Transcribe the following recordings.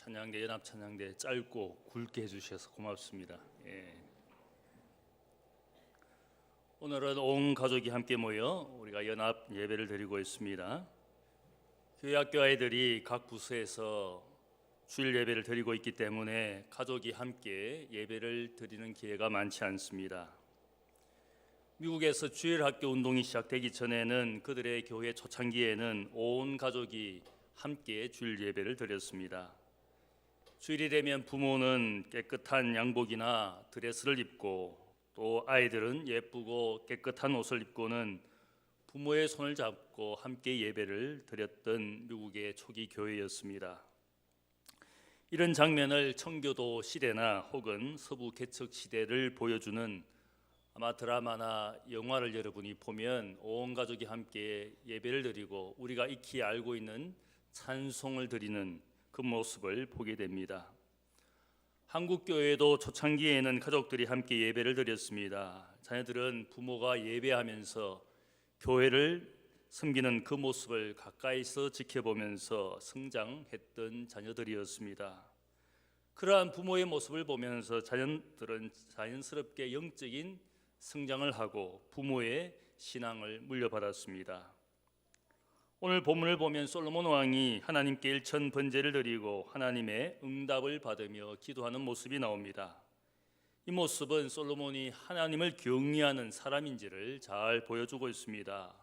찬양대 연합 찬양대 짧고 굵게 해주셔서 고맙습니다. 오늘은 온 가족이 함께 모여 우리가 연합 예배를 드리고 있습니다. 교회 학교 아이들이 각 부서에서 주일 예배를 드리고 있기 때문에 가족이 함께 예배를 드리는 기회가 많지 않습니다. 미국에서 주일 학교 운동이 시작되기 전에는 그들의 교회 초창기에는 온 가족이 함께 주일 예배를 드렸습니다. 주일이 되면 부모는 깨끗한 양복이나 드레스를 입고 또 아이들은 예쁘고 깨끗한 옷을 입고는 부모의 손을 잡고 함께 예배를 드렸던 미국의 초기 교회였습니다. 이런 장면을 청교도 시대나 혹은 서부 개척 시대를 보여주는 아마 드라마나 영화를 여러분이 보면 온 가족이 함께 예배를 드리고 우리가 익히 알고 있는 찬송을 드리는 그 모습을 보게 됩니다. 한국 교회도 초창기에는 가족들이 함께 예배를 드렸습니다. 자녀들은 부모가 예배하면서 교회를 섬기는 그 모습을 가까이서 지켜보면서 성장했던 자녀들이었습니다. 그러한 부모의 모습을 보면서 자녀들은 자연스럽게 영적인 성장을 하고 부모의 신앙을 물려받았습니다. 오늘 본문을 보면 솔로몬 왕이 하나님께 일천 번제를 드리고 하나님의 응답을 받으며 기도하는 모습이 나옵니다. 이 모습은 솔로몬이 하나님을 경외하는 사람인지를 잘 보여주고 있습니다.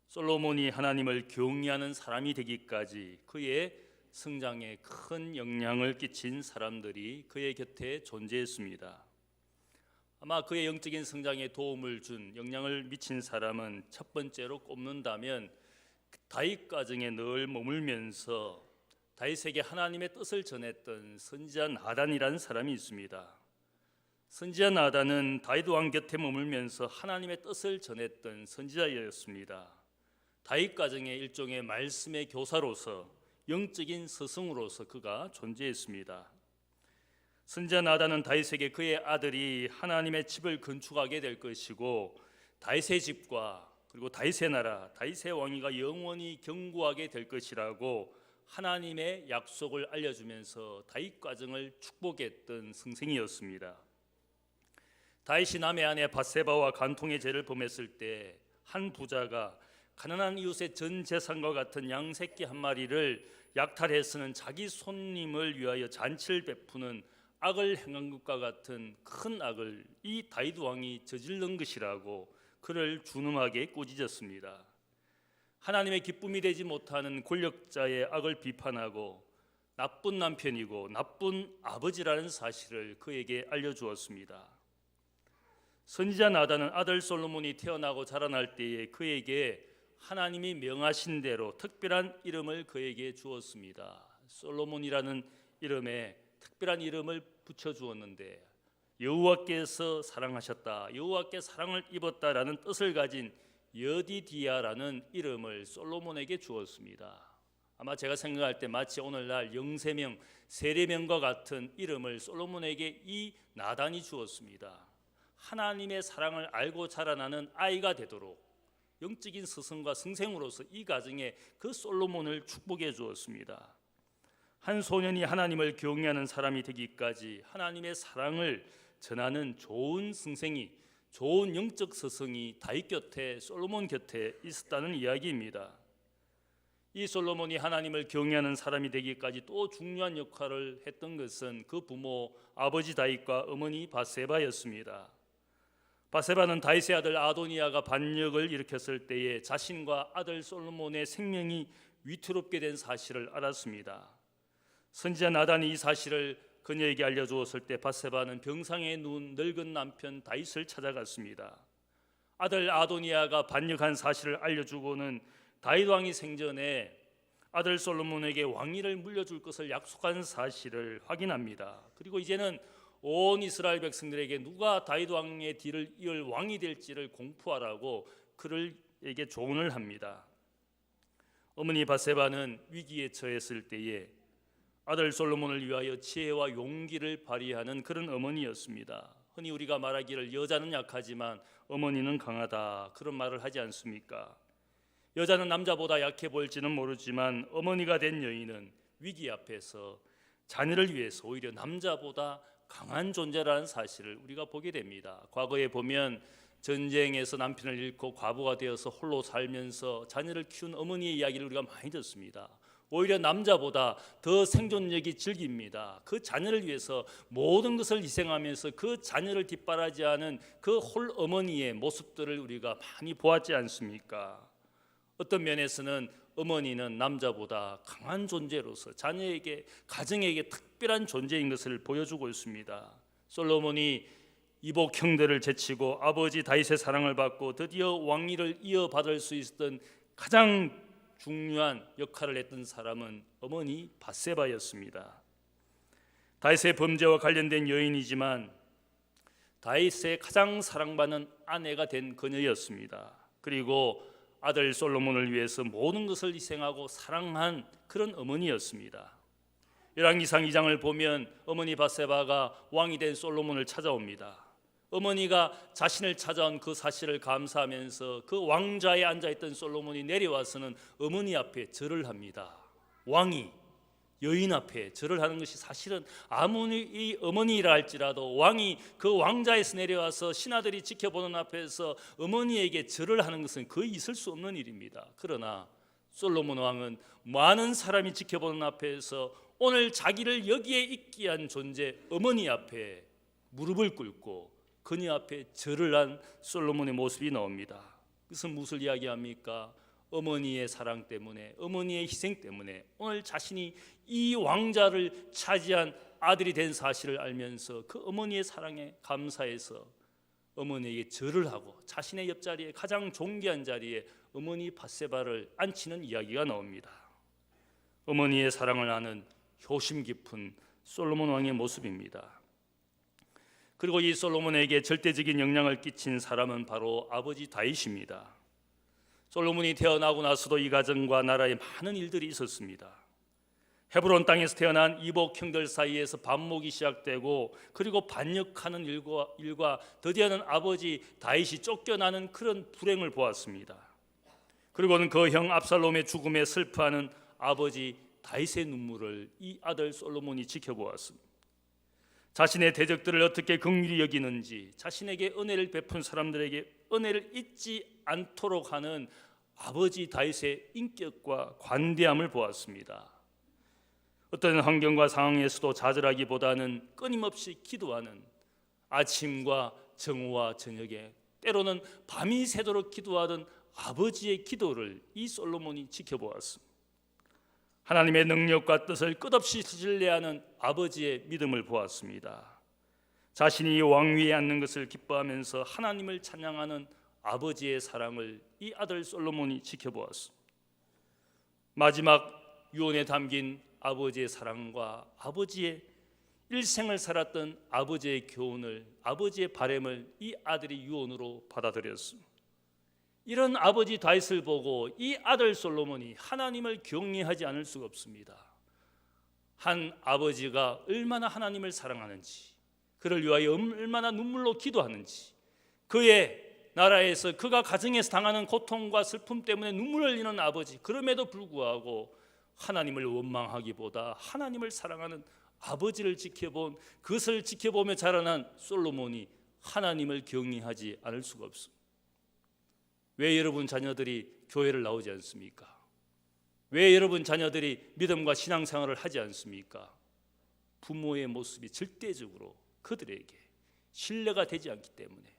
솔로몬이 하나님을 경외하는 사람이 되기까지 그의 성장에 큰 영향을 끼친 사람들이 그의 곁에 존재했습니다. 아마 그의 영적인 성장에 도움을 준 영향을 미친 사람은 첫 번째로 꼽는다면 다윗 가정에 늘 머물면서 다윗에게 하나님의 뜻을 전했던 선지자 나단이라는 사람이 있습니다. 선지자 나단은 다윗 왕 곁에 머물면서 하나님의 뜻을 전했던 선지자였습니다. 다윗 가정의 일종의 말씀의 교사로서 영적인 스승으로서 그가 존재했습니다. 선지자 나단은 다윗에게 그의 아들이 하나님의 집을 건축하게 될 것이고 다윗의 집과 그리고 다윗의 나라, 다윗의 왕위가 영원히 견고하게 될 것이라고 하나님의 약속을 알려주면서 다윗 가정을 축복했던 선생이었습니다. 다윗이 남의 아내 밧세바와 간통의 죄를 범했을 때 한 부자가 가난한 이웃의 전 재산과 같은 양 새끼 한 마리를 약탈해서는 자기 손님을 위하여 잔치를 베푸는 악을 행한 것과 같은 큰 악을 이 다윗 왕이 저지른 것이라고 그를 준엄하게 꾸짖었습니다. 하나님의 기쁨이 되지 못하는 권력자의 악을 비판하고 나쁜 남편이고 나쁜 아버지라는 사실을 그에게 알려주었습니다. 선지자 나단은 아들 솔로몬이 태어나고 자라날 때에 그에게 하나님이 명하신 대로 특별한 이름을 그에게 주었습니다. 솔로몬이라는 이름에 특별한 이름을 붙여주었는데 여호와께서 사랑하셨다, 여호와께 사랑을 입었다라는 뜻을 가진 여디디아라는 이름을 솔로몬에게 주었습니다. 아마 제가 생각할 때 마치 오늘날 영세명, 세례명과 같은 이름을 솔로몬에게 이 나단이 주었습니다. 하나님의 사랑을 알고 자라나는 아이가 되도록 영적인 스승과 선생으로서 이 가정에 그 솔로몬을 축복해 주었습니다. 한 소년이 하나님을 경외하는 사람이 되기까지 하나님의 사랑을 전하는 좋은 선생이, 좋은 영적 스승이 다윗 곁에, 솔로몬 곁에 있었다는 이야기입니다. 이 솔로몬이 하나님을 경외하는 사람이 되기까지 또 중요한 역할을 했던 것은 그 부모 아버지 다윗과 어머니 밧세바였습니다. 밧세바는 다윗의 아들 아도니아가 반역을 일으켰을 때에 자신과 아들 솔로몬의 생명이 위태롭게 된 사실을 알았습니다. 선지자 나단이 이 사실을 그녀에게 알려주었을 때 밧세바는 병상에 누운 늙은 남편 다윗을 찾아갔습니다. 아들 아도니아가 반역한 사실을 알려주고는 다윗 왕이 생전에 아들 솔로몬에게 왕위를 물려줄 것을 약속한 사실을 확인합니다. 그리고 이제는 온 이스라엘 백성들에게 누가 다윗 왕의 뒤를 이을 왕이 될지를 공포하라고 그에게 조언을 합니다. 어머니 밧세바는 위기에 처했을 때에 아들 솔로몬을 위하여 지혜와 용기를 발휘하는 그런 어머니였습니다. 흔히 우리가 말하기를 여자는 약하지만 어머니는 강하다, 그런 말을 하지 않습니까? 여자는 남자보다 약해 보일지는 모르지만 어머니가 된 여인은 위기 앞에서 자녀를 위해서 오히려 남자보다 강한 존재라는 사실을 우리가 보게 됩니다. 과거에 보면 전쟁에서 남편을 잃고 과부가 되어서 홀로 살면서 자녀를 키운 어머니의 이야기를 우리가 많이 듣습니다. 오히려 남자보다 더 생존력이 질깁니다. 그 자녀를 위해서 모든 것을 희생하면서 그 자녀를 뒷바라지하는 그 홀 어머니의 모습들을 우리가 많이 보았지 않습니까? 어떤 면에서는 어머니는 남자보다 강한 존재로서 자녀에게, 가정에게 특별한 존재인 것을 보여주고 있습니다. 솔로몬이 이복 형들을 제치고 아버지 다윗의 사랑을 받고 드디어 왕위를 이어받을 수 있었던 가장 중요한 역할을 했던 사람은 어머니 밧세바였습니다. 다윗의 범죄와 관련된 여인이지만 다윗의 가장 사랑받는 아내가 된 그녀였습니다. 그리고 아들 솔로몬을 위해서 모든 것을 희생하고 사랑한 그런 어머니였습니다. 열왕기상 2장을 보면 어머니 밧세바가 왕이 된 솔로몬을 찾아옵니다. 어머니가 자신을 찾아온 그 사실을 감사하면서 그 왕좌에 앉아있던 솔로몬이 내려와서는 어머니 앞에 절을 합니다. 왕이 여인 앞에 절을 하는 것이 사실은 아무리 이 어머니라 할지라도 왕이 그 왕좌에서 내려와서 신하들이 지켜보는 앞에서 어머니에게 절을 하는 것은 거의 있을 수 없는 일입니다. 그러나 솔로몬 왕은 많은 사람이 지켜보는 앞에서 오늘 자기를 여기에 있게 한 존재 어머니 앞에 무릎을 꿇고 그녀 앞에 절을 한 솔로몬의 모습이 나옵니다. 그것은 무엇을 이야기합니까? 어머니의 사랑 때문에, 어머니의 희생 때문에 오늘 자신이 이 왕자를 차지한 아들이 된 사실을 알면서 그 어머니의 사랑에 감사해서 어머니에게 절을 하고 자신의 옆자리에 가장 존귀한 자리에 어머니 밧세바를 앉히는 이야기가 나옵니다. 어머니의 사랑을 아는 효심 깊은 솔로몬 왕의 모습입니다. 그리고 이 솔로몬에게 절대적인 영향을 끼친 사람은 바로 아버지 다윗입니다. 솔로몬이 태어나고 나서도 이 가정과 나라에 많은 일들이 있었습니다. 헤브론 땅에서 태어난 이복 형들 사이에서 반목이 시작되고 그리고 반역하는 일과 드디어는 아버지 다윗이 쫓겨나는 그런 불행을 보았습니다. 그리고는 그 형 압살롬의 죽음에 슬퍼하는 아버지 다윗의 눈물을 이 아들 솔로몬이 지켜보았습니다. 자신의 대적들을 어떻게 긍휼히 여기는지, 자신에게 은혜를 베푼 사람들에게 은혜를 잊지 않도록 하는 아버지 다윗의 인격과 관대함을 보았습니다. 어떤 환경과 상황에서도 좌절하기보다는 끊임없이 기도하는, 아침과 정오와 저녁에 때로는 밤이 새도록 기도하던 아버지의 기도를 이 솔로몬이 지켜보았습니다. 하나님의 능력과 뜻을 끝없이 신뢰하는 아버지의 믿음을 보았습니다. 자신이 왕위에 앉는 것을 기뻐하면서 하나님을 찬양하는 아버지의 사랑을 이 아들 솔로몬이 지켜보았습니다. 마지막 유언에 담긴 아버지의 사랑과 아버지의 일생을 살았던 아버지의 교훈을, 아버지의 바람을 이 아들이 유언으로 받아들였습니다. 이런 아버지 다윗을 보고 이 아들 솔로몬이 하나님을 경외하지 않을 수가 없습니다. 한 아버지가 얼마나 하나님을 사랑하는지, 그를 위하여 얼마나 눈물로 기도하는지, 그의 나라에서 그가 가정에서 당하는 고통과 슬픔 때문에 눈물을 흘리는 아버지, 그럼에도 불구하고 하나님을 원망하기보다 하나님을 사랑하는 아버지를 지켜본, 그것을 지켜보며 자라난 솔로몬이 하나님을 경외하지 않을 수가 없습니다. 왜 여러분 자녀들이 교회를 나오지 않습니까? 왜 여러분 자녀들이 믿음과 신앙생활을 하지 않습니까? 부모의 모습이 절대적으로 그들에게 신뢰가 되지 않기 때문에,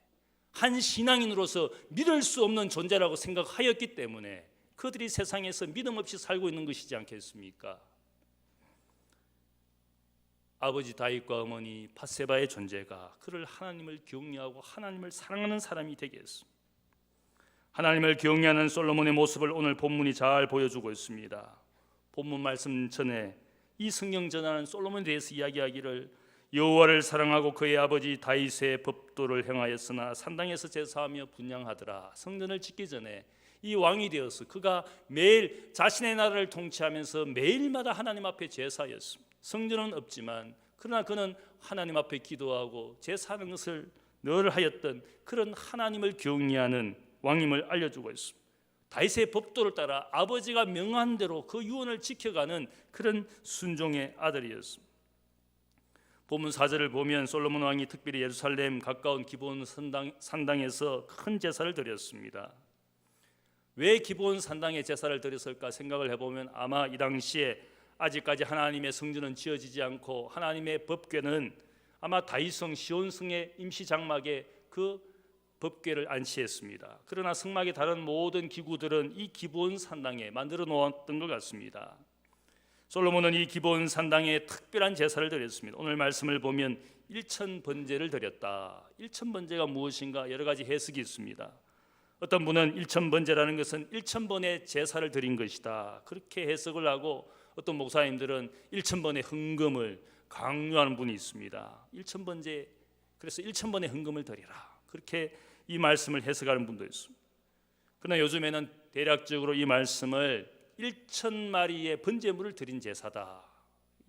한 신앙인으로서 믿을 수 없는 존재라고 생각하였기 때문에 그들이 세상에서 믿음 없이 살고 있는 것이지 않겠습니까? 아버지 다윗과 어머니 밧세바의 존재가 그를 하나님을 경외하고 하나님을 사랑하는 사람이 되게 했습니다. 하나님을 경외하는 솔로몬의 모습을 오늘 본문이 잘 보여주고 있습니다. 본문 말씀 전에 이 성경 전하는 솔로몬에 대해서 이야기하기를, 여호와를 사랑하고 그의 아버지 다윗의 법도를 행하였으나 산당에서 제사하며 분향하더라. 성전을 짓기 전에 이 왕이 되어서 그가 매일 자신의 나라를 통치하면서 매일마다 하나님 앞에 제사였습니다. 성전은 없지만 그러나 그는 하나님 앞에 기도하고 제사하는 것을 늘 하였던 그런 하나님을 경외하는 왕임을 알려주고 있습니다. 다윗의 법도를 따라 아버지가 명한 대로 그 유언을 지켜가는 그런 순종의 아들이었습니다. 본문 4절을 보면 솔로몬 왕이 특별히 예루살렘 가까운 기브온 산당에서 큰 제사를 드렸습니다. 왜 기브온 산당에 제사를 드렸을까 생각을 해보면 아마 이 당시에 아직까지 하나님의 성전은 지어지지 않고 하나님의 법궤는 아마 다윗성 시온성의 임시 장막에 그 법궤를 안치했습니다. 그러나 성막의 다른 모든 기구들은 이 기브온 산당에 만들어 놓았던 것 같습니다. 솔로몬은 이 기브온 산당에 특별한 제사를 드렸습니다. 오늘 말씀을 보면 일천번제를 드렸다. 일천번제가 무엇인가 여러 가지 해석이 있습니다. 어떤 분은 일천번제라는 것은 1000번의 제사를 드린 것이다, 그렇게 해석을 하고, 어떤 목사님들은 1000번의 헌금을 강요하는 분이 있습니다. 1000번제, 그래서 1000번의 헌금을 드리라, 그렇게 이 말씀을 해석하는 분도 있습니다. 그러나 요즘에는 대략적으로 이 말씀을 1000마리의 번제물을 드린 제사다,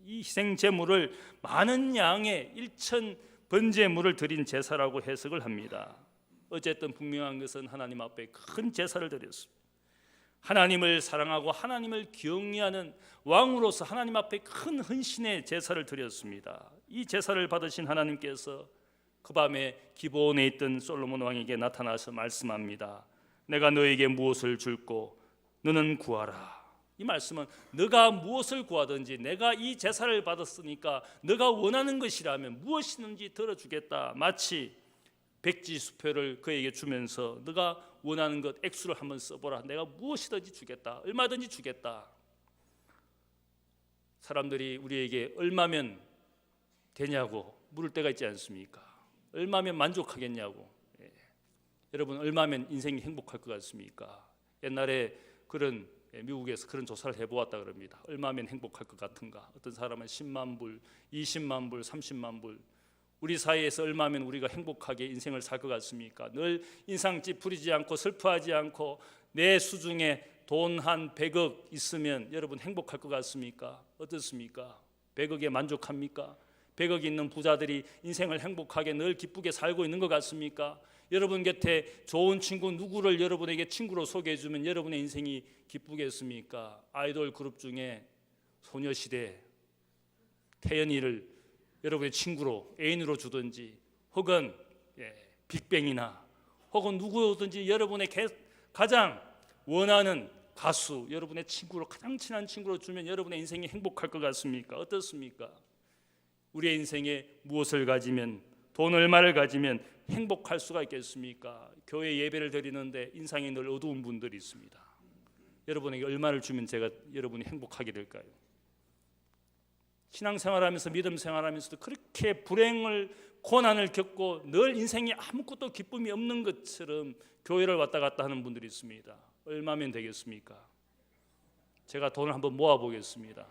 이 희생 제물을 많은 양의 1000번제물을 드린 제사라고 해석을 합니다. 어쨌든 분명한 것은 하나님 앞에 큰 제사를 드렸습니다. 하나님을 사랑하고 하나님을 경외하는 왕으로서 하나님 앞에 큰 헌신의 제사를 드렸습니다. 이 제사를 받으신 하나님께서 그 밤에 기브온에 있던 솔로몬 왕에게 나타나서 말씀합니다. 내가 너에게 무엇을 줄고 너는 구하라. 이 말씀은 너가 무엇을 구하든지 내가 이 제사를 받았으니까 너가 원하는 것이라면 무엇이든지 들어주겠다. 마치 백지수표를 그에게 주면서 너가 원하는 것 액수를 한번 써보라. 내가 무엇이든지 주겠다. 얼마든지 주겠다. 사람들이 우리에게 얼마면 되냐고 물을 때가 있지 않습니까? 얼마면 만족하겠냐고. 여러분, 얼마면 인생이 행복할 것 같습니까? 옛날에 그런 미국에서 그런 조사를 해보았다 그럽니다. 얼마면 행복할 것 같은가? 어떤 사람은 10만 불, 20만 불, 30만 불. 우리 사회에서 얼마면 우리가 행복하게 인생을 살 것 같습니까? 늘 인상 찌푸리지 않고 슬퍼하지 않고 내 수중에 돈 한 100억 있으면 여러분 행복할 것 같습니까? 어떻습니까? 100억에 만족합니까? 100억 있는 부자들이 인생을 행복하게 늘 기쁘게 살고 있는 것 같습니까? 여러분 곁에 좋은 친구 누구를 여러분에게 친구로 소개해주면 여러분의 인생이 기쁘겠습니까? 아이돌 그룹 중에 소녀시대 태연이를 여러분의 친구로 애인으로 주든지, 혹은 빅뱅이나 혹은 누구든지 여러분의 가장 원하는 가수 여러분의 친구로, 가장 친한 친구로 주면 여러분의 인생이 행복할 것 같습니까? 어떻습니까? 우리의 인생에 무엇을 가지면, 돈 얼마를 가지면 행복할 수가 있겠습니까? 교회 예배를 드리는데 인상이 늘 어두운 분들이 있습니다. 여러분에게 얼마를 주면 여러분이 행복하게 될까요? 신앙생활하면서 믿음 생활하면서도 그렇게 불행을, 고난을 겪고 늘 인생에 아무것도 기쁨이 없는 것처럼 교회를 왔다 갔다 하는 분들이 있습니다. 얼마면 되겠습니까? 제가 돈을 한번 모아보겠습니다.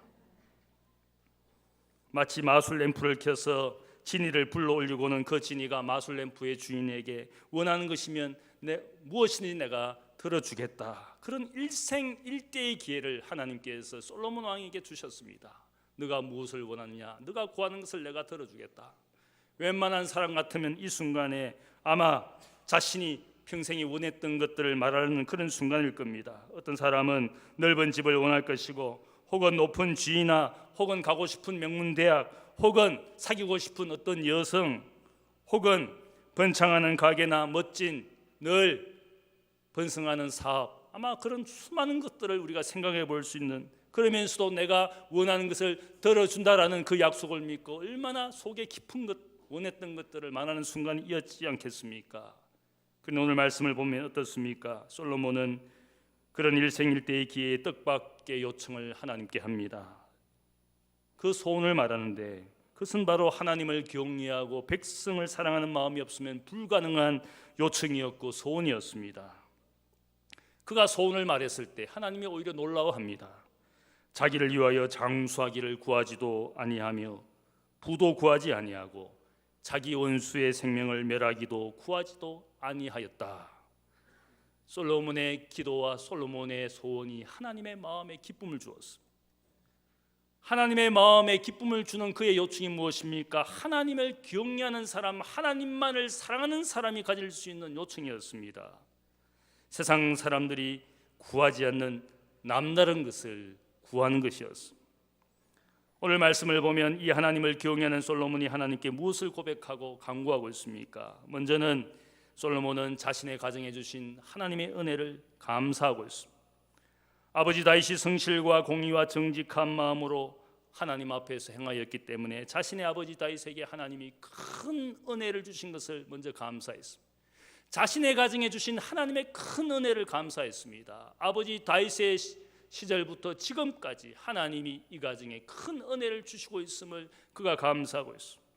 마치 마술 램프를 켜서 진이를 불러 올리고는 그 진이가 마술 램프의 주인에게 원하는 것이면 무엇이든지 내가 들어주겠다. 그런 일생일대의 기회를 하나님께서 솔로몬 왕에게 주셨습니다. 너가 무엇을 원하느냐, 너가 구하는 것을 내가 들어주겠다. 웬만한 사람 같으면 이 순간에 아마 자신이 평생에 원했던 것들을 말하는 그런 순간일 겁니다. 어떤 사람은 넓은 집을 원할 것이고, 혹은 높은 지위나, 혹은 가고 싶은 명문대학, 혹은 사귀고 싶은 어떤 여성, 혹은 번창하는 가게나 멋진 늘 번성하는 사업, 아마 그런 수많은 것들을 우리가 생각해 볼 수 있는, 그러면서도 내가 원하는 것을 들어준다라는 그 약속을 믿고 얼마나 속에 깊은 것, 원했던 것들을 말하는 순간이었지 않겠습니까? 그런데 오늘 말씀을 보면 어떻습니까? 솔로몬은 그런 일생일대의 기회에 뜻밖의 요청을 하나님께 합니다. 그 소원을 말하는데 그것은 바로 하나님을 경외하고 백성을 사랑하는 마음이 없으면 불가능한 요청이었고 소원이었습니다. 그가 소원을 말했을 때 하나님이 오히려 놀라워합니다. 자기를 위하여 장수하기를 구하지도 아니하며 부도 구하지 아니하고 자기 원수의 생명을 멸하기도 구하지도 아니하였다. 솔로몬의 기도와 솔로몬의 소원이 하나님의 마음에 기쁨을 주었습니다. 하나님의 마음에 기쁨을 주는 그의 요청이 무엇입니까? 하나님을 경외하는 사람, 하나님만을 사랑하는 사람이 가질 수 있는 요청이었습니다. 세상 사람들이 구하지 않는 남다른 것을 구하는 것이었습니다. 오늘 말씀을 보면 이 하나님을 경외하는 솔로몬이 하나님께 무엇을 고백하고 간구하고 있습니까? 먼저는 솔로몬은 자신의 가정에 주신 하나님의 은혜를 감사하고 있습니다. 아버지 다윗이 성실과 공의와 정직한 마음으로 하나님 앞에서 행하였기 때문에 자신의 아버지 다윗에게 하나님이 큰 은혜를 주신 것을 먼저 감사했습니다. 자신의 가정에 주신 하나님의 큰 은혜를 감사했습니다. 아버지 다윗의 시절부터 지금까지 하나님이 이 가정에 큰 은혜를 주시고 있음을 그가 감사하고 있습니다.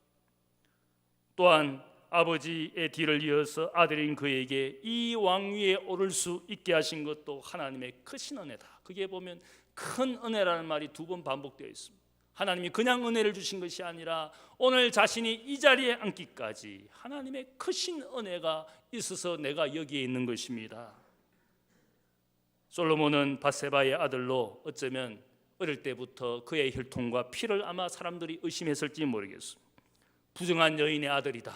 또한 아버지의 뒤를 이어서 아들인 그에게 이 왕위에 오를 수 있게 하신 것도 하나님의 크신 은혜다. 그게 보면 큰 은혜라는 말이 2번 반복되어 있습니다. 하나님이 그냥 은혜를 주신 것이 아니라 오늘 자신이 이 자리에 앉기까지 하나님의 크신 은혜가 있어서 내가 여기에 있는 것입니다. 솔로몬은 밧세바의 아들로 어쩌면 어릴 때부터 그의 혈통과 피를 아마 사람들이 의심했을지 모르겠습니다. 부정한 여인의 아들이다.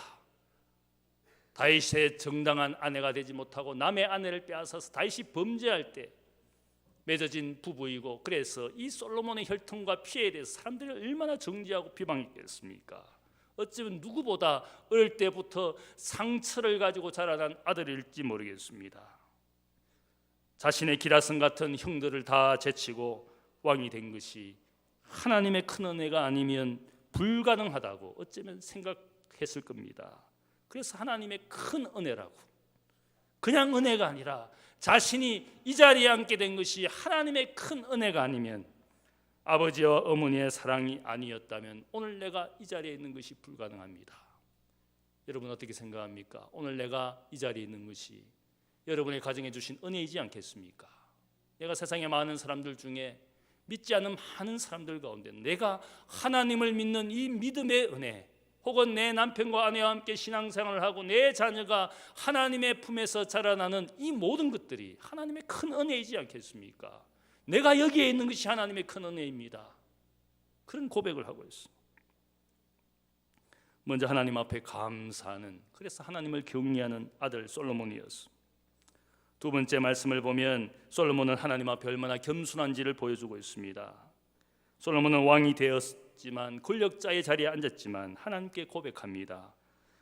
다윗의 정당한 아내가 되지 못하고 남의 아내를 빼앗아서 다윗이 범죄할 때 맺어진 부부이고, 그래서 이 솔로몬의 혈통과 피에 대해서 사람들이 얼마나 정죄하고 비방했겠습니까? 어쩌면 누구보다 어릴 때부터 상처를 가지고 자라난 아들일지 모르겠습니다. 자신의 기라성 같은 형들을 다 제치고 왕이 된 것이 하나님의 큰 은혜가 아니면 불가능하다고 어쩌면 생각했을 겁니다. 그래서 하나님의 큰 은혜라고, 그냥 은혜가 아니라 자신이 이 자리에 앉게 된 것이 하나님의 큰 은혜가 아니면, 아버지와 어머니의 사랑이 아니었다면 오늘 내가 이 자리에 있는 것이 불가능합니다. 여러분 어떻게 생각합니까? 오늘 내가 이 자리에 있는 것이 여러분의 가정에 주신 은혜이지 않겠습니까? 내가 세상에 많은 사람들 중에 믿지 않는 많은 사람들 가운데 내가 하나님을 믿는 이 믿음의 은혜, 혹은 내 남편과 아내와 함께 신앙생활을 하고 내 자녀가 하나님의 품에서 자라나는 이 모든 것들이 하나님의 큰 은혜이지 않겠습니까? 내가 여기에 있는 것이 하나님의 큰 은혜입니다. 그런 고백을 하고 있습니다. 먼저 하나님 앞에 감사하는, 그래서 하나님을 경외하는 아들 솔로몬이었습니다. 2번째 말씀을 보면 솔로몬은 하나님 앞에 얼마나 겸손한지를 보여주고 있습니다. 솔로몬은 왕이 되었지만, 권력자의 자리에 앉았지만 하나님께 고백합니다.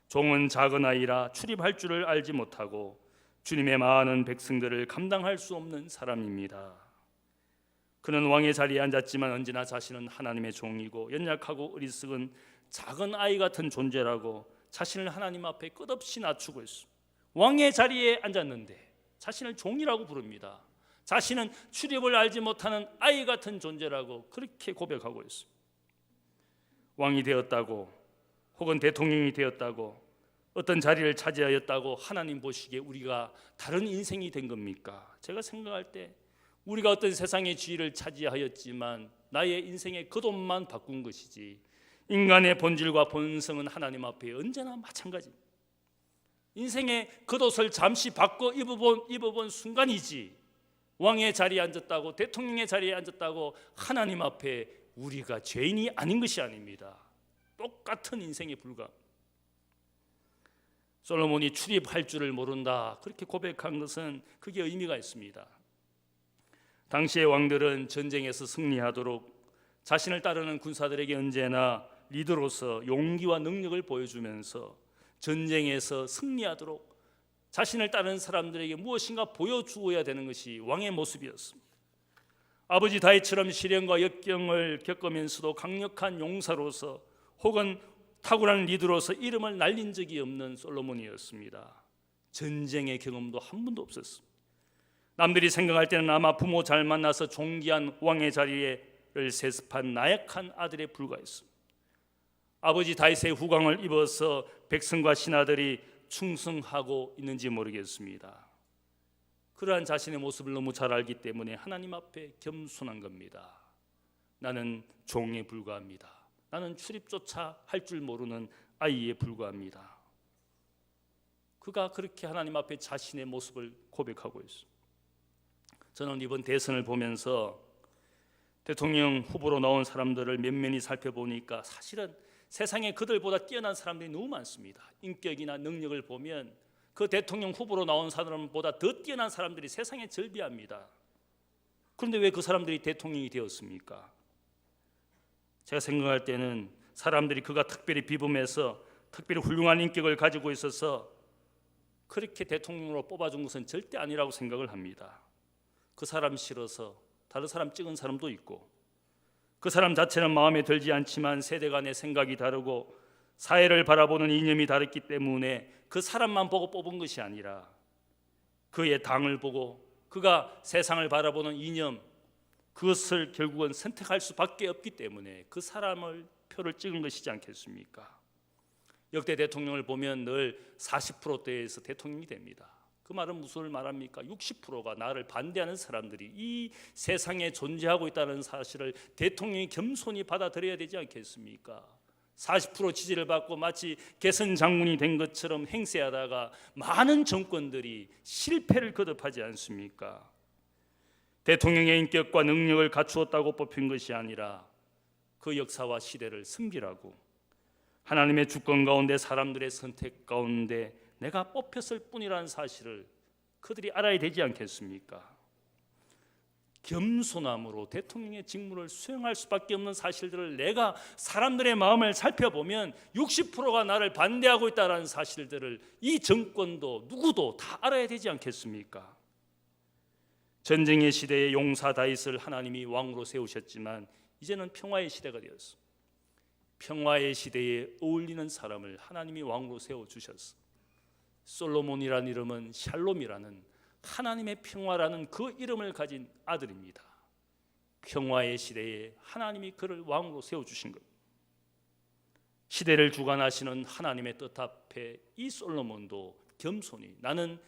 종은 작은 아이라 출입할 줄을 알지 못하고 주님의 많은 백성들을 감당할 수 없는 사람입니다. 그는 왕의 자리에 앉았지만 언제나 자신은 하나님의 종이고 연약하고 어리석은 작은 아이 같은 존재라고 자신을 하나님 앞에 끝없이 낮추고 있습니다. 왕의 자리에 앉았는데 자신을 종이라고 부릅니다. 자신은 출입을 알지 못하는 아이 같은 존재라고 그렇게 고백하고 있습니다. 왕이 되었다고, 혹은 대통령이 되었다고, 어떤 자리를 차지하였다고 하나님 보시기에 우리가 다른 인생이 된 겁니까? 제가 생각할 때 우리가 어떤 세상의 지위를 차지하였지만 나의 인생의 겉옷만 바꾼 것이지, 인간의 본질과 본성은 하나님 앞에 언제나 마찬가지입니다. 인생의 겉옷을 잠시 바꿔 입어본 순간이지, 왕의 자리에 앉았다고, 대통령의 자리에 앉았다고 하나님 앞에 우리가 죄인이 아닌 것이 아닙니다. 똑같은 인생에 불과. 솔로몬이 출입할 줄을 모른다 그렇게 고백한 것은 그게 의미가 있습니다. 당시의 왕들은 전쟁에서 승리하도록 자신을 따르는 군사들에게 언제나 리더로서 용기와 능력을 보여주면서 전쟁에서 승리하도록 자신을 따르는 사람들에게 무엇인가 보여주어야 되는 것이 왕의 모습이었습니다. 아버지 다윗처럼 시련과 역경을 겪으면서도 강력한 용사로서 혹은 탁월한 리더로서 이름을 날린 적이 없는 솔로몬이었습니다. 전쟁의 경험도 한 번도 없었습니다. 남들이 생각할 때는 아마 부모 잘 만나서 존귀한 왕의 자리를 세습한 나약한 아들에 불과했습니다. 아버지 다윗의 후광을 입어서 백성과 신하들이 충성하고 있는지 모르겠습니다. 그러한 자신의 모습을 너무 잘 알기 때문에 하나님 앞에 겸손한 겁니다. 나는 종에 불과합니다. 나는 출입조차 할 줄 모르는 아이에 불과합니다. 그가 그렇게 하나님 앞에 자신의 모습을 고백하고 있습니다. 저는 이번 대선을 보면서 대통령 후보로 나온 사람들을 면면히 살펴보니까 사실은 세상에 그들보다 뛰어난 사람들이 너무 많습니다. 인격이나 능력을 보면 그 대통령 후보로 나온 사람보다 더 뛰어난 사람들이 세상에 절비합니다. 그런데 왜 그 사람들이 대통령이 되었습니까? 제가 생각할 때는 사람들이 그가 특별히 비범해서 특별히 훌륭한 인격을 가지고 있어서 그렇게 대통령으로 뽑아준 것은 절대 아니라고 생각을 합니다. 그 사람 싫어서 다른 사람 찍은 사람도 있고, 그 사람 자체는 마음에 들지 않지만 세대 간의 생각이 다르고 사회를 바라보는 이념이 다르기 때문에 그 사람만 보고 뽑은 것이 아니라 그의 당을 보고 그가 세상을 바라보는 이념, 그것을 결국은 선택할 수밖에 없기 때문에 그 사람을 표를 찍은 것이지 않겠습니까? 역대 대통령을 보면 늘 40%대에서 대통령이 됩니다. 그 말은 무슨 말합니까? 60%가 나를 반대하는 사람들이 이 세상에 존재하고 있다는 사실을 대통령이 겸손히 받아들여야 되지 않겠습니까? 40% 지지를 받고 마치 개선 장군이 된 것처럼 행세하다가 많은 정권들이 실패를 거듭하지 않습니까? 대통령의 인격과 능력을 갖추었다고 뽑힌 것이 아니라 그 역사와 시대를 섬기라고, 하나님의 주권 가운데 사람들의 선택 가운데 내가 뽑혔을 뿐이라는 사실을 그들이 알아야 되지 않겠습니까? 겸손함으로 대통령의 직무를 수행할 수밖에 없는 사실들을 내가 사람들의 마음을 살펴보면 60%가 나를 반대하고 있다는 사실들을 이 정권도 누구도 다 알아야 되지 않겠습니까? 전쟁의 시대에 용사 다윗을 하나님이 왕으로 세우셨지만 이제는 평화의 시대가 되었어. 평화의 시대에 어울리는 사람을 하나님이 왕으로 세워주셨어. 솔로몬이라는 이름은 샬롬이라는 하나님의 평화라는 그 이름을 가진 아들입니다. 평화의 시대에 하나님이 그를 왕으로 세워주신 것. 시대를 주관하시는 하나님의 뜻 앞에 이 솔로몬도 겸손히, 나는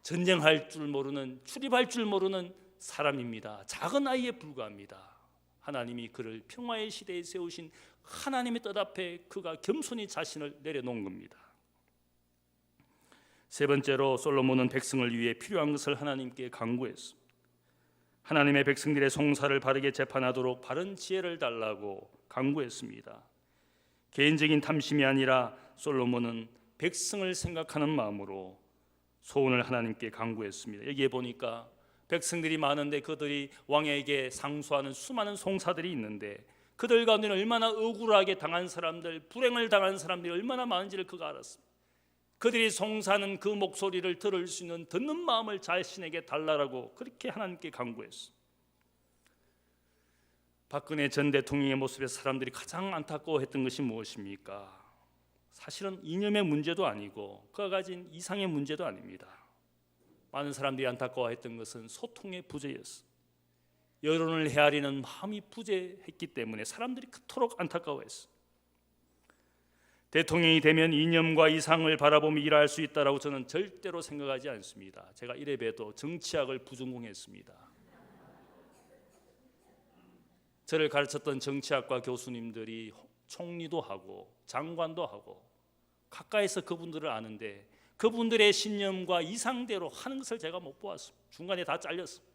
전쟁할 줄 모르는, 출입할 줄 모르는 사람입니다. 작은 아이에 불과합니다. 하나님이 그를 평화의 시대에 세우신 하나님의 뜻 앞에 그가 겸손히 자신을 내려놓은 겁니다. 세 번째로 솔로몬은 백성을 위해 필요한 것을 하나님께 간구했습니다. 하나님의 백성들의 송사를 바르게 재판하도록 바른 지혜를 달라고 간구했습니다. 개인적인 탐심이 아니라 솔로몬은 백성을 생각하는 마음으로 소원을 하나님께 간구했습니다. 여기에 보니까 백성들이 많은데 그들이 왕에게 상소하는 수많은 송사들이 있는데 그들 가운데는 얼마나 억울하게 당한 사람들, 불행을 당한 사람들이 얼마나 많은지를 그가 알았습니다. 그들이 송사하는 그 목소리를 들을 수 있는 듣는 마음을 자신에게 달라라고 그렇게 하나님께 간구했어. 박근혜 전 대통령의 모습에 사람들이 가장 안타까워했던 것이 무엇입니까? 사실은 이념의 문제도 아니고 그가 가진 이상의 문제도 아닙니다. 많은 사람들이 안타까워했던 것은 소통의 부재였어. 여론을 헤아리는 마음이 부재했기 때문에 사람들이 그토록 안타까워했어. 대통령이 되면 이념과 이상을 바라보며 일할 수 있다라고 저는 절대로 생각하지 않습니다. 제가 이래봬도 정치학을 부전공했습니다. 저를 가르쳤던 정치학과 교수님들이 총리도 하고 장관도 하고 가까이서 그분들을 아는데 그분들의 신념과 이상대로 하는 것을 제가 못 보았습니다. 중간에 다 잘렸습니다.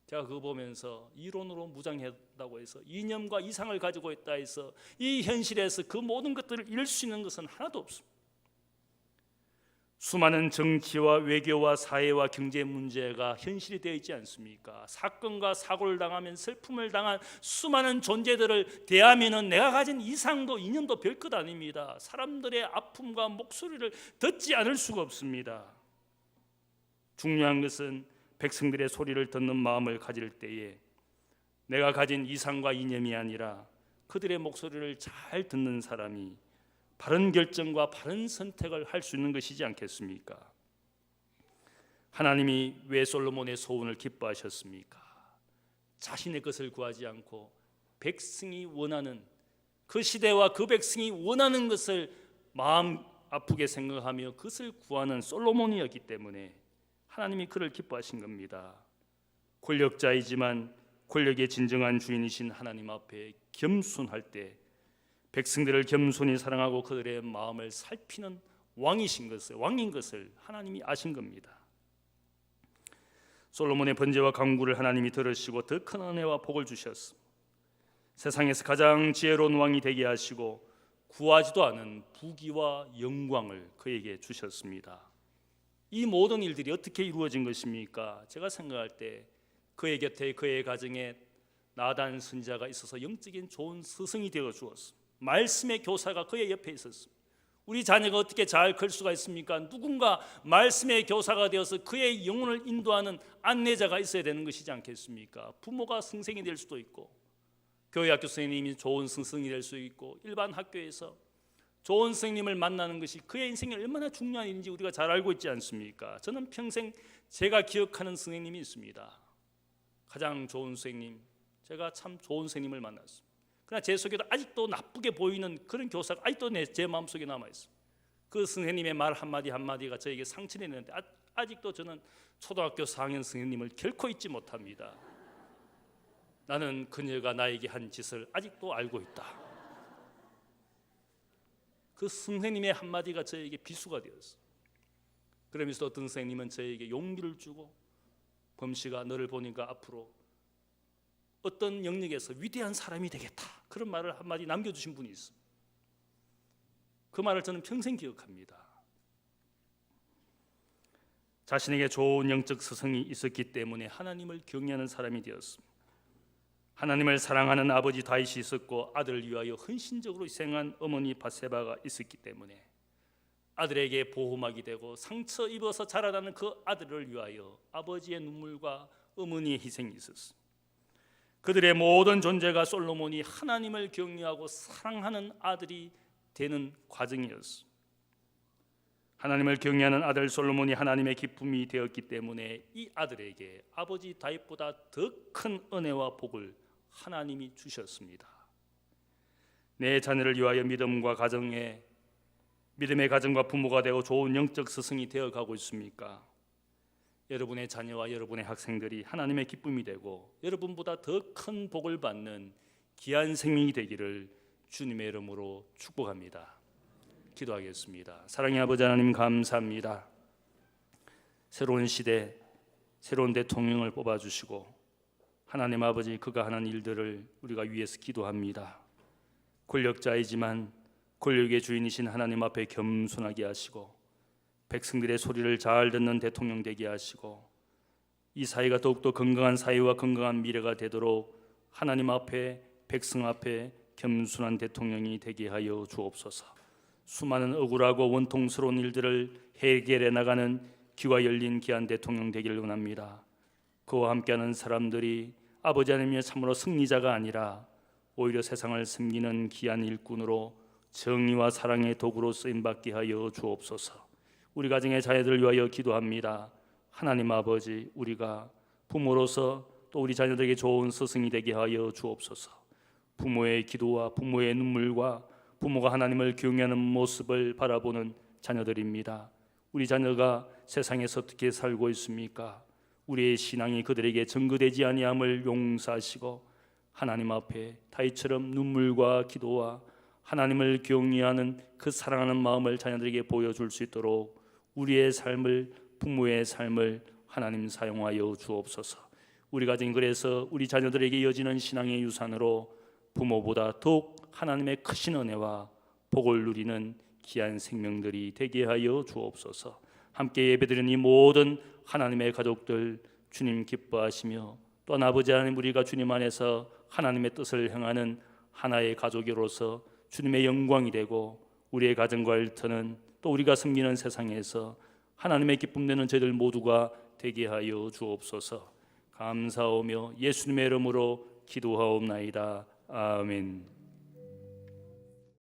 제가 그거 보면서 이론으로 무장했다고 해서 이념과 이상을 가지고 있다 해서 이 현실에서 그 모든 것들을 이룰 수 있는 것은 하나도 없습니다. 수많은 정치와 외교와 사회와 경제 문제가 현실이 되어 있지 않습니까? 사건과 사고를 당하면 슬픔을 당한 수많은 존재들을 대하면은 내가 가진 이상도 이념도 별것 아닙니다. 사람들의 아픔과 목소리를 듣지 않을 수가 없습니다. 중요한 것은 백성들의 소리를 듣는 마음을 가질 때에 내가 가진 이상과 이념이 아니라 그들의 목소리를 잘 듣는 사람이 바른 결정과 바른 선택을 할 수 있는 것이지 않겠습니까? 하나님이 왜 솔로몬의 소원을 기뻐하셨습니까? 자신의 것을 구하지 않고 백성이 원하는 그 시대와 그 백성이 원하는 것을 마음 아프게 생각하며 그것을 구하는 솔로몬이었기 때문에 하나님이 그를 기뻐하신 겁니다. 권력자이지만 권력의 진정한 주인이신 하나님 앞에 겸손할 때 백성들을 겸손히 사랑하고 그들의 마음을 살피는 왕인 것을 하나님이 아신 겁니다. 솔로몬의 번제와 간구를 하나님이 들으시고 더 큰 은혜와 복을 주셨습니다. 세상에서 가장 지혜로운 왕이 되게 하시고 구하지도 않은 부귀와 영광을 그에게 주셨습니다. 이 모든 일들이 어떻게 이루어진 것입니까? 제가 생각할 때 그의 곁에 그의 가정에 나단 선지자가 있어서 영적인 좋은 스승이 되어 주었습니다. 말씀의 교사가 그의 옆에 있었습니다. 우리 자녀가 어떻게 잘 클 수가 있습니까? 누군가 말씀의 교사가 되어서 그의 영혼을 인도하는 안내자가 있어야 되는 것이지 않겠습니까? 부모가 선생이 될 수도 있고, 교회 학교 선생님이 좋은 스승이 될 수 있고, 일반 학교에서 좋은 선생님을 만나는 것이 그의 인생에 얼마나 중요한 일인지 우리가 잘 알고 있지 않습니까? 저는 평생 제가 기억하는 선생님이 있습니다. 가장 좋은 선생님, 제가 참 좋은 선생님을 만났습니다. 그러나 제 속에도 아직도 나쁘게 보이는 그런 교사가 아직도 제 마음속에 남아있습니다. 그 선생님의 말 한마디 한마디가 저에게 상처를 내는데 아직도 저는 초등학교 4학년 선생님을 결코 잊지 못합니다. 나는 그녀가 나에게 한 짓을 아직도 알고 있다. 그 선생님의 한마디가 저에게 비수가 되었어요. 그러면서 어떤 선생님은 저에게 용기를 주고, 범씨가 너를 보니까 앞으로 어떤 영역에서 위대한 사람이 되겠다, 그런 말을 한마디 남겨주신 분이 있습니다. 그 말을 저는 평생 기억합니다. 자신에게 좋은 영적 스승이 있었기 때문에 하나님을 경외하는 사람이 되었습니다. 하나님을 사랑하는 아버지 다윗이 있었고, 아들을 위하여 헌신적으로 희생한 어머니 바세바가 있었기 때문에 아들에게 보호막이 되고 상처 입어서 자라나는 그 아들을 위하여 아버지의 눈물과 어머니의 희생이 있었습니다. 그들의 모든 존재가 솔로몬이 하나님을 경외하고 사랑하는 아들이 되는 과정이었습니다. 하나님을 경외하는 아들 솔로몬이 하나님의 기쁨이 되었기 때문에 이 아들에게 아버지 다윗보다 더 큰 은혜와 복을 하나님이 주셨습니다. 내 자녀를 위하여 믿음의 가정과 부모가 되고 좋은 영적 스승이 되어가고 있습니까? 여러분의 자녀와 여러분의 학생들이 하나님의 기쁨이 되고 여러분보다 더 큰 복을 받는 귀한 생명이 되기를 주님의 이름으로 축복합니다. 기도하겠습니다. 사랑의 아버지 하나님, 감사합니다. 새로운 시대, 새로운 대통령을 뽑아주시고 하나님 아버지, 그가 하는 일들을 우리가 위해서 기도합니다. 권력자이지만 권력의 주인이신 하나님 앞에 겸손하게 하시고 백성들의 소리를 잘 듣는 대통령 되게 하시고 이 사회가 더욱더 건강한 사회와 건강한 미래가 되도록 하나님 앞에, 백성 앞에 겸손한 대통령이 되게 하여 주옵소서. 수많은 억울하고 원통스러운 일들을 해결해 나가는 귀가 열린 귀한 대통령 되기를 원합니다. 그와 함께하는 사람들이 아버지 하나님의 참으로 승리자가 아니라 오히려 세상을 섬기는 귀한 일꾼으로 정의와 사랑의 도구로 쓰임받게 하여 주옵소서. 우리 가정의 자녀들을 위하여 기도합니다. 하나님 아버지, 우리가 부모로서 또 우리 자녀들에게 좋은 스승이 되게 하여 주옵소서. 부모의 기도와 부모의 눈물과 부모가 하나님을 경외하는 모습을 바라보는 자녀들입니다. 우리 자녀가 세상에서 어떻게 살고 있습니까? 우리의 신앙이 그들에게 증거되지 아니함을 용서하시고 하나님 앞에 다윗처럼 눈물과 기도와 하나님을 경외하는 그 사랑하는 마음을 자녀들에게 보여줄 수 있도록 우리의 삶을, 부모의 삶을 하나님 사용하여 주옵소서. 우리 가정이 그래서 우리 자녀들에게 이어지는 신앙의 유산으로 부모보다 더욱 하나님의 크신 은혜와 복을 누리는 귀한 생명들이 되게 하여 주옵소서. 함께 예배드리는 이 모든 하나님의 가족들 주님 기뻐하시며 또한 아버지 하나님, 우리가 주님 안에서 하나님의 뜻을 행하는 하나의 가족으로서 주님의 영광이 되고 우리의 가정과 일터는 또 우리가 섬기는 세상에서 하나님의 기쁨 되는 저희들 모두가 되게 하여 주옵소서. 감사하며 예수님의 이름으로 기도하옵나이다. 아멘.